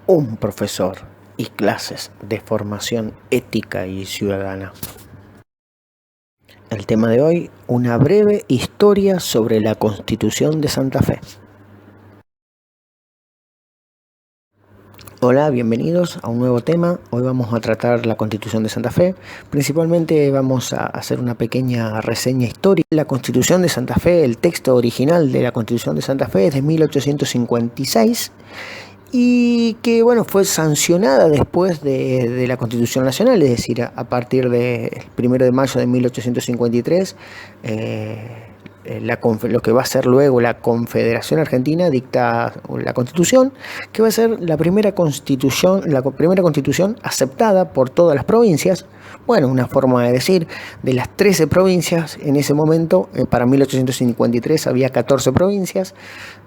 un profesor y clases de formación ética y ciudadana. El tema de hoy, una breve historia sobre la Constitución de Santa Fe. Hola, bienvenidos a un nuevo tema. Hoy vamos a tratar la Constitución de Santa Fe. Principalmente vamos a hacer una pequeña reseña histórica. La Constitución de Santa Fe, el texto original de la Constitución de Santa Fe es de 1856 y que fue sancionada después de la Constitución Nacional, es decir, a partir del 1 de mayo de 1853, lo que va a ser luego la Confederación Argentina dicta la Constitución, que va a ser la primera constitución aceptada por todas las provincias. Una forma de decir, de las 13 provincias en ese momento, para 1853 había 14 provincias,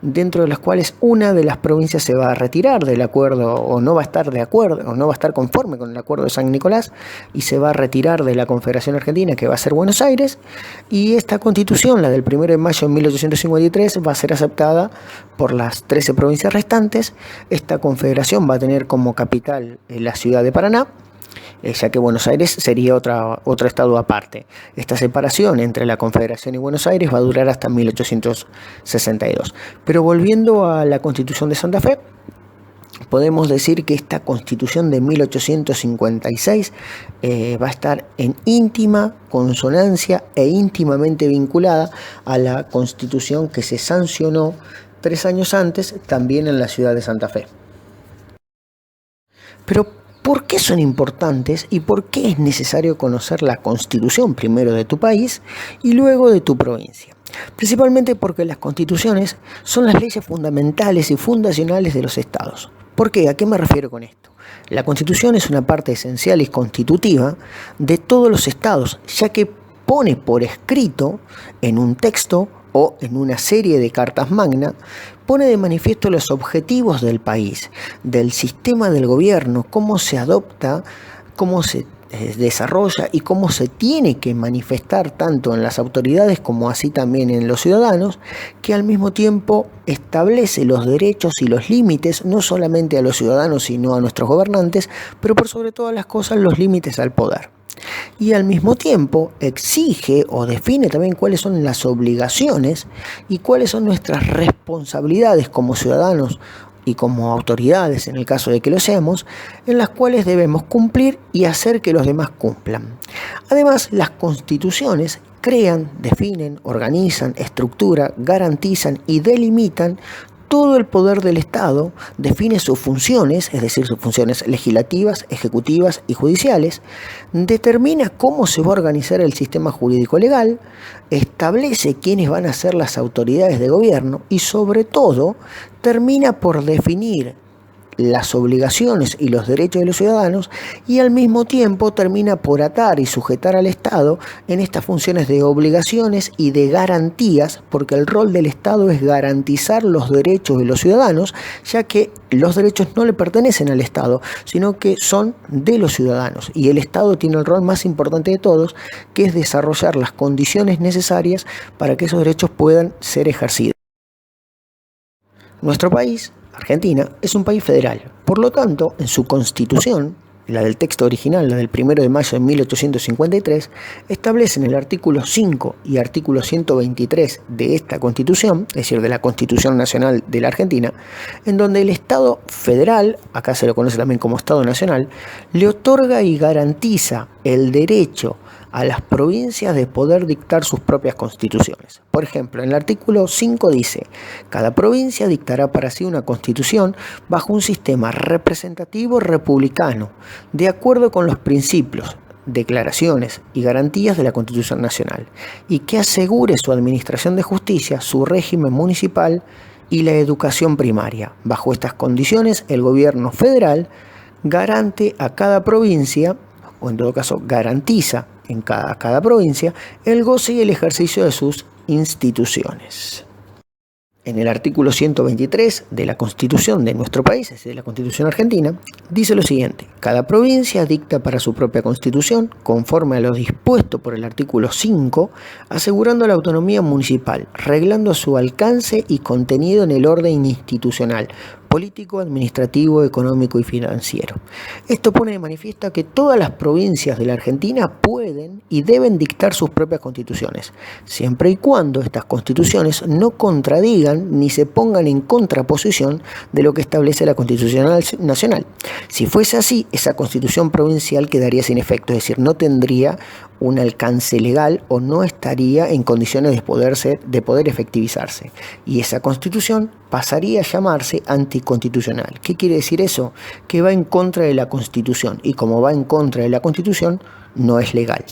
dentro de las cuales una de las provincias se va a retirar del acuerdo, o no va a estar de acuerdo, o no va a estar conforme con el acuerdo de San Nicolás, y se va a retirar de la Confederación Argentina, que va a ser Buenos Aires, y esta constitución, la del 1 de mayo de 1853, va a ser aceptada por las 13 provincias restantes. Esta confederación va a tener como capital la ciudad de Paraná, ya que Buenos Aires sería otro estado aparte. Esta separación entre la Confederación y Buenos Aires va a durar hasta 1862. Pero volviendo a la Constitución de Santa Fe, podemos decir que esta Constitución de 1856 va a estar en íntima consonancia e íntimamente vinculada a la Constitución que se sancionó 3 años antes, también en la ciudad de Santa Fe. Pero ¿por qué son importantes y por qué es necesario conocer la Constitución primero de tu país y luego de tu provincia? Principalmente porque las constituciones son las leyes fundamentales y fundacionales de los estados. ¿Por qué? ¿A qué me refiero con esto? La Constitución es una parte esencial y constitutiva de todos los estados, ya que pone por escrito en un texto o en una serie de cartas magna, pone de manifiesto los objetivos del país, del sistema del gobierno, cómo se adopta, cómo se desarrolla y cómo se tiene que manifestar tanto en las autoridades como así también en los ciudadanos, que al mismo tiempo establece los derechos y los límites no solamente a los ciudadanos sino a nuestros gobernantes, pero por sobre todas las cosas los límites al poder. Y al mismo tiempo exige o define también cuáles son las obligaciones y cuáles son nuestras responsabilidades como ciudadanos y como autoridades, en el caso de que lo seamos, en las cuales debemos cumplir y hacer que los demás cumplan. Además, las constituciones crean, definen, organizan, estructuran, garantizan y delimitan todo el poder del Estado, define sus funciones, es decir, sus funciones legislativas, ejecutivas y judiciales, determina cómo se va a organizar el sistema jurídico legal, establece quiénes van a ser las autoridades de gobierno y sobre todo termina por definir las obligaciones y los derechos de los ciudadanos y al mismo tiempo termina por atar y sujetar al Estado en estas funciones de obligaciones y de garantías, porque el rol del Estado es garantizar los derechos de los ciudadanos, ya que los derechos no le pertenecen al Estado, sino que son de los ciudadanos, y el Estado tiene el rol más importante de todos, que es desarrollar las condiciones necesarias para que esos derechos puedan ser ejercidos. Nuestro país, Argentina, es un país federal. Por lo tanto, en su constitución, la del texto original, la del 1 de mayo de 1853, establece en el artículo 5 y artículo 123 de esta constitución, es decir, de la Constitución Nacional de la Argentina, en donde el Estado federal, acá se lo conoce también como Estado Nacional, le otorga y garantiza el derecho a las provincias de poder dictar sus propias constituciones. Por ejemplo, en el artículo 5 dice: cada provincia dictará para sí una constitución bajo un sistema representativo republicano, de acuerdo con los principios, declaraciones y garantías de la Constitución Nacional, y que asegure su administración de justicia, su régimen municipal y la educación primaria. Bajo estas condiciones, el gobierno federal garante a cada provincia, o en todo caso garantiza en cada provincia, el goce y el ejercicio de sus instituciones. En el artículo 123 de la Constitución de nuestro país, es decir, de la Constitución Argentina, dice lo siguiente: cada provincia dicta para su propia Constitución, conforme a lo dispuesto por el artículo 5, asegurando la autonomía municipal, reglando su alcance y contenido en el orden institucional, político, administrativo, económico y financiero. Esto pone de manifiesto que todas las provincias de la Argentina pueden y deben dictar sus propias constituciones, siempre y cuando estas constituciones no contradigan ni se pongan en contraposición de lo que establece la Constitución Nacional. Si fuese así, esa constitución provincial quedaría sin efecto, es decir, no tendría un alcance legal o no estaría en condiciones de poder efectivizarse. Y esa constitución pasaría a llamarse anticonstitucional. ¿Qué quiere decir eso? Que va en contra de la Constitución, y como va en contra de la Constitución, no es legal.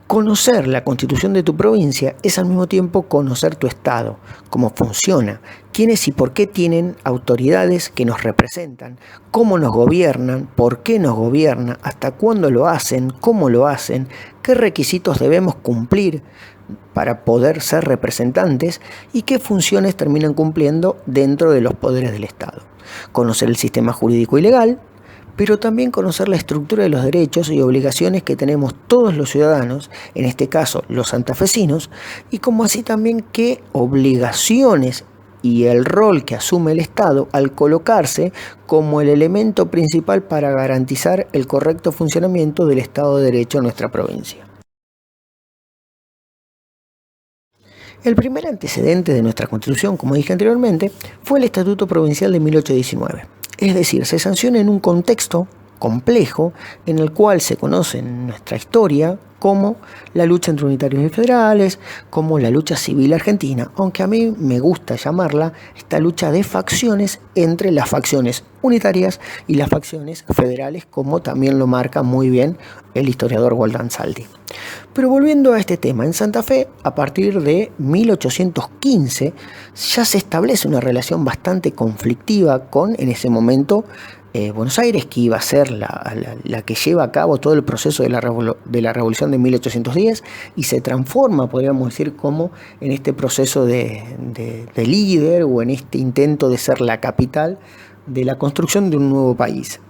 Conocer la constitución de tu provincia es al mismo tiempo conocer tu estado, cómo funciona, quiénes y por qué tienen autoridades que nos representan, cómo nos gobiernan, por qué nos gobiernan, hasta cuándo lo hacen, cómo lo hacen, qué requisitos debemos cumplir para poder ser representantes y qué funciones terminan cumpliendo dentro de los poderes del Estado. Conocer el sistema jurídico y legal, pero también conocer la estructura de los derechos y obligaciones que tenemos todos los ciudadanos, en este caso los santafesinos, y como así también qué obligaciones y el rol que asume el Estado al colocarse como el elemento principal para garantizar el correcto funcionamiento del Estado de Derecho en nuestra provincia. El primer antecedente de nuestra Constitución, como dije anteriormente, fue el Estatuto Provincial de 1819. Es decir, se sanciona en un contexto complejo en el cual se conoce en nuestra historia como la lucha entre unitarios y federales, como la lucha civil argentina, aunque a mí me gusta llamarla esta lucha de facciones entre las facciones unitarias y las facciones federales, como también lo marca muy bien el historiador Walter Saldi. Pero volviendo a este tema, en Santa Fe, a partir de 1815, ya se establece una relación bastante conflictiva con, en ese momento, Buenos Aires, que iba a ser la que lleva a cabo todo el proceso de la Revolución de 1810 y se transforma, podríamos decir, como en este proceso de líder o en este intento de ser la capital de la construcción de un nuevo país.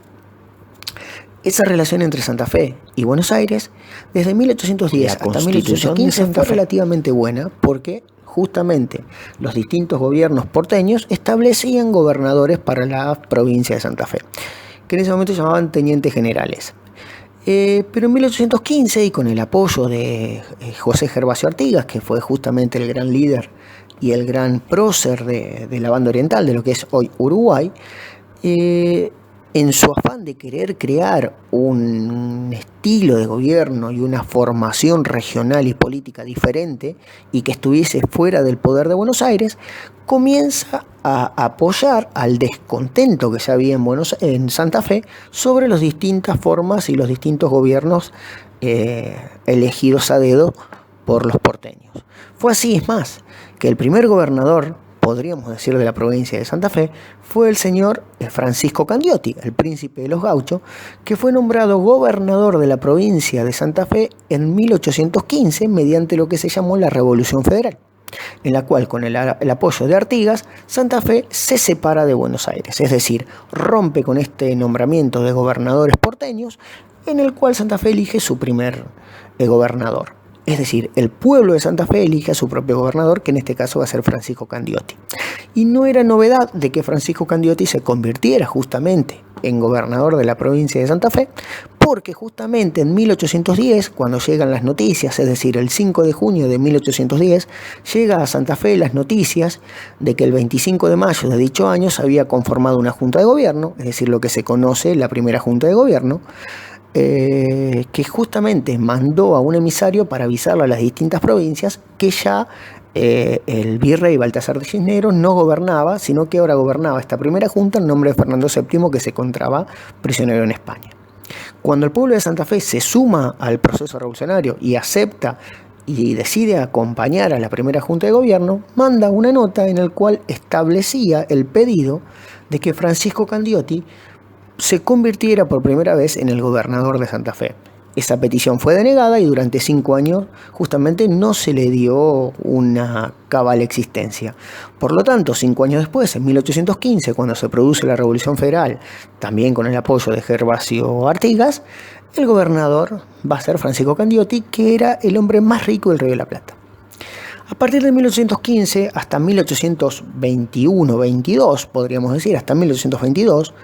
Esa relación entre Santa Fe y Buenos Aires, desde 1810 hasta 1815, fue relativamente buena porque justamente los distintos gobiernos porteños establecían gobernadores para la provincia de Santa Fe, que en ese momento se llamaban tenientes generales. Pero en 1815, y con el apoyo de José Gervasio Artigas, que fue justamente el gran líder y el gran prócer de la banda oriental, de lo que es hoy Uruguay, en su afán de querer crear un estilo de gobierno y una formación regional y política diferente y que estuviese fuera del poder de Buenos Aires, comienza a apoyar al descontento que ya había en Santa Fe sobre las distintas formas y los distintos gobiernos elegidos a dedo por los porteños. Fue así, es más, que el primer gobernador, podríamos decir, de la provincia de Santa Fe, fue el señor Francisco Candioti, el príncipe de los gauchos, que fue nombrado gobernador de la provincia de Santa Fe en 1815 mediante lo que se llamó la Revolución Federal, en la cual, con el apoyo de Artigas, Santa Fe se separa de Buenos Aires, es decir, rompe con este nombramiento de gobernadores porteños, en el cual Santa Fe elige su primer gobernador. Es decir, el pueblo de Santa Fe elige a su propio gobernador, que en este caso va a ser Francisco Candioti. Y no era novedad de que Francisco Candioti se convirtiera justamente en gobernador de la provincia de Santa Fe, porque justamente en 1810, cuando llegan las noticias, es decir, el 5 de junio de 1810, llega a Santa Fe las noticias de que el 25 de mayo de dicho año se había conformado una junta de gobierno, es decir, lo que se conoce la primera junta de gobierno, que justamente mandó a un emisario para avisarle a las distintas provincias que ya el virrey Baltasar de Cisneros no gobernaba, sino que ahora gobernaba esta primera junta en nombre de Fernando VII, que se encontraba prisionero en España. Cuando el pueblo de Santa Fe se suma al proceso revolucionario y acepta y decide acompañar a la primera junta de gobierno, manda una nota en la cual establecía el pedido de que Francisco Candioti se convirtiera por primera vez en el gobernador de Santa Fe. Esa petición fue denegada y durante 5 años justamente no se le dio una cabal existencia. Por lo tanto, 5 años después, en 1815, cuando se produce la Revolución Federal, también con el apoyo de Gervasio Artigas, el gobernador va a ser Francisco Candioti, que era el hombre más rico del Río de la Plata. A partir de 1815 hasta 1821-22, podríamos decir, hasta 1822,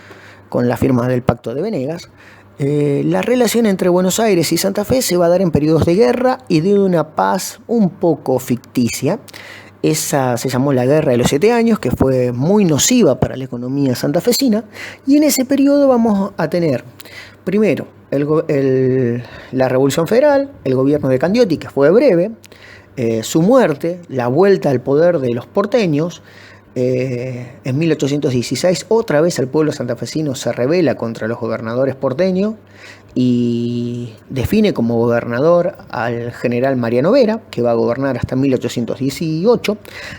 con la firma del Pacto de Venegas, la relación entre Buenos Aires y Santa Fe se va a dar en periodos de guerra y de una paz un poco ficticia. Esa se llamó la Guerra de los 7 Años, que fue muy nociva para la economía santafesina, y en ese periodo vamos a tener, primero, la Revolución Federal, el gobierno de Candioti, que fue breve, su muerte, la vuelta al poder de los porteños. En 1816 otra vez el pueblo santafesino se rebela contra los gobernadores porteños y define como gobernador al general Mariano Vera, que va a gobernar hasta 1818,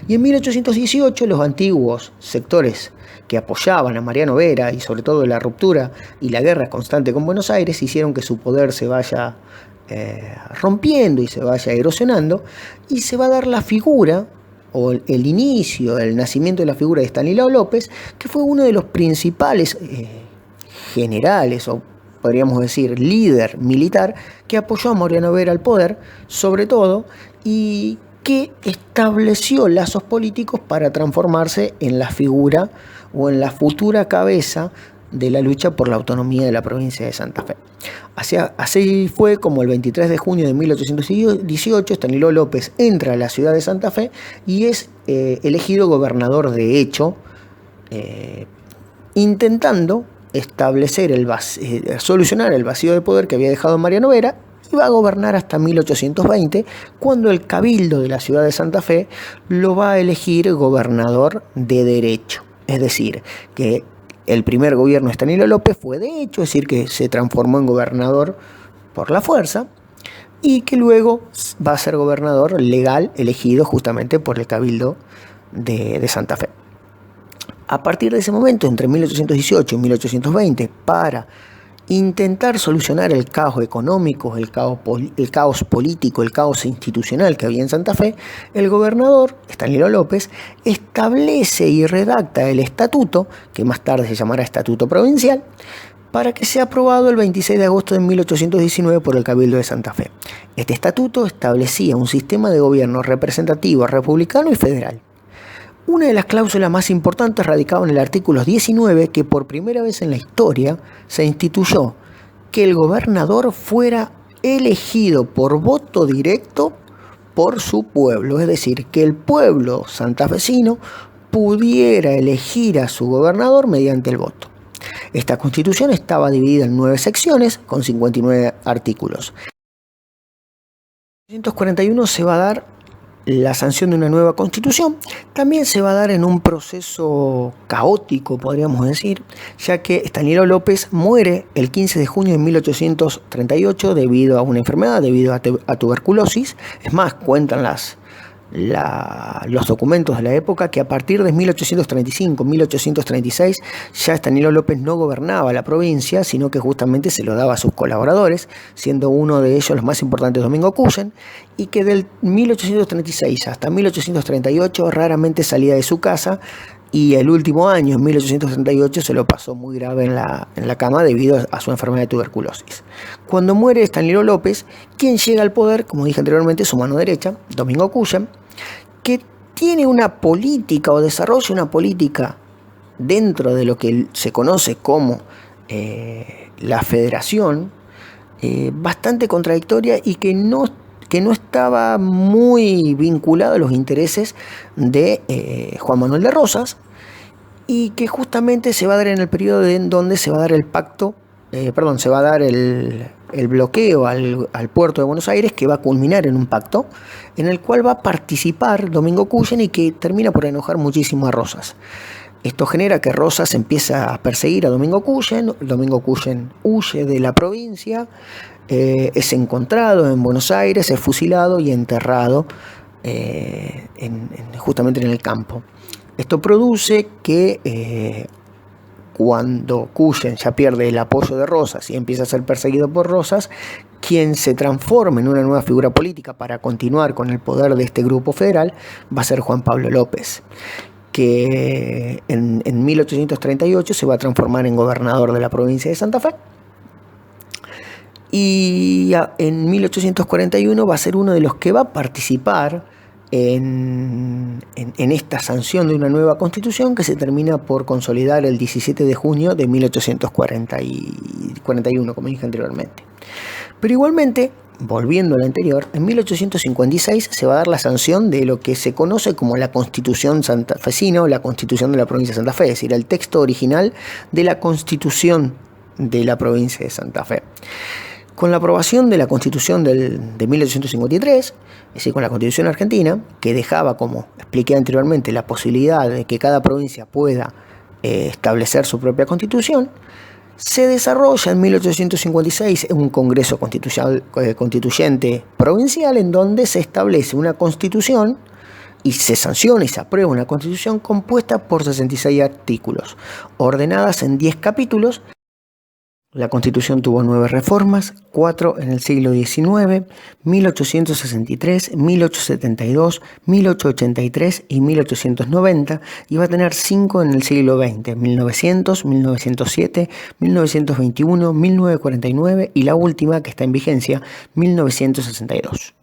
y en 1818 los antiguos sectores que apoyaban a Mariano Vera y sobre todo la ruptura y la guerra constante con Buenos Aires hicieron que su poder se vaya rompiendo y se vaya erosionando, y se va a dar la figura o el inicio, el nacimiento de la figura de Estanislao López, que fue uno de los principales generales, o podríamos decir líder militar, que apoyó a Mariano Vera al poder, sobre todo, y que estableció lazos políticos para transformarse en la figura o en la futura cabeza de la lucha por la autonomía de la provincia de Santa Fe. Así fue como el 23 de junio de 1818 Estanislao López entra a la ciudad de Santa Fe y es elegido gobernador de hecho, intentando establecer solucionar el vacío de poder que había dejado Mariano Vera, y va a gobernar hasta 1820, cuando el Cabildo de la ciudad de Santa Fe lo va a elegir gobernador de derecho. Es decir, que el primer gobierno de Estanislao López fue de hecho, es decir, que se transformó en gobernador por la fuerza, y que luego va a ser gobernador legal elegido justamente por el Cabildo de Santa Fe. A partir de ese momento, entre 1818 y 1820, para intentar solucionar el caos económico, el caos político, el caos institucional que había en Santa Fe, el gobernador, Estanislao López, establece y redacta el estatuto, que más tarde se llamará Estatuto Provincial, para que sea aprobado el 26 de agosto de 1819 por el Cabildo de Santa Fe. Este estatuto establecía un sistema de gobierno representativo, republicano y federal. Una de las cláusulas más importantes radicaba en el artículo 19, que por primera vez en la historia se instituyó que el gobernador fuera elegido por voto directo por su pueblo, es decir, que el pueblo santafesino pudiera elegir a su gobernador mediante el voto. Esta constitución estaba dividida en 9 secciones con 59 artículos. En 1841 se va a dar la sanción de una nueva constitución. También se va a dar en un proceso caótico, podríamos decir, ya que Estanislao López muere el 15 de junio de 1838 debido a una enfermedad, debido a tuberculosis. Es más, cuentan los documentos de la época que a partir de 1835-1836 ya Estanislao López no gobernaba la provincia, sino que justamente se lo daba a sus colaboradores, siendo uno de ellos los más importantes Domingo Cuyen, y que del 1836 hasta 1838 raramente salía de su casa, y el último año, en 1838, se lo pasó muy grave en la cama debido a su enfermedad de tuberculosis. Cuando muere Estanislao López, quien llega al poder, como dije anteriormente, su mano derecha, Domingo Cuyen, que tiene una política o desarrolla una política dentro de lo que se conoce como la federación, bastante contradictoria y que no estaba muy vinculado a los intereses de Juan Manuel de Rosas, y que justamente se va a dar en el periodo en donde se va a dar el bloqueo al puerto de Buenos Aires, que va a culminar en un pacto en el cual va a participar Domingo Cuyen y que termina por enojar muchísimo a Rosas. Esto genera que Rosas empieza a perseguir a Domingo Cuyen. Domingo Cuyen huye de la provincia, es encontrado en Buenos Aires, es fusilado y enterrado justamente en el campo. Esto produce que cuando Cuyen ya pierde el apoyo de Rosas y empieza a ser perseguido por Rosas, quien se transforma en una nueva figura política para continuar con el poder de este grupo federal va a ser Juan Pablo López, que en 1838 se va a transformar en gobernador de la provincia de Santa Fe, y en 1841 va a ser uno de los que va a participar en esta sanción de una nueva constitución que se termina por consolidar el 17 de junio de 1841, como dije anteriormente. Pero igualmente, volviendo a lo anterior, en 1856 se va a dar la sanción de lo que se conoce como la Constitución santafesina o la Constitución de la provincia de Santa Fe, es decir, el texto original de la Constitución de la provincia de Santa Fe. Con la aprobación de la Constitución de 1853, es decir, con la Constitución argentina, que dejaba, como expliqué anteriormente, la posibilidad de que cada provincia pueda establecer su propia constitución, se desarrolla en 1856 un Congreso Constituyente Provincial en donde se establece una constitución y se sanciona y se aprueba una constitución compuesta por 66 artículos, ordenadas en 10 capítulos. La Constitución tuvo 9 reformas, 4 en el siglo XIX, 1863, 1872, 1883 y 1890, y va a tener 5 en el siglo XX, 1900, 1907, 1921, 1949 y la última que está en vigencia, 1962.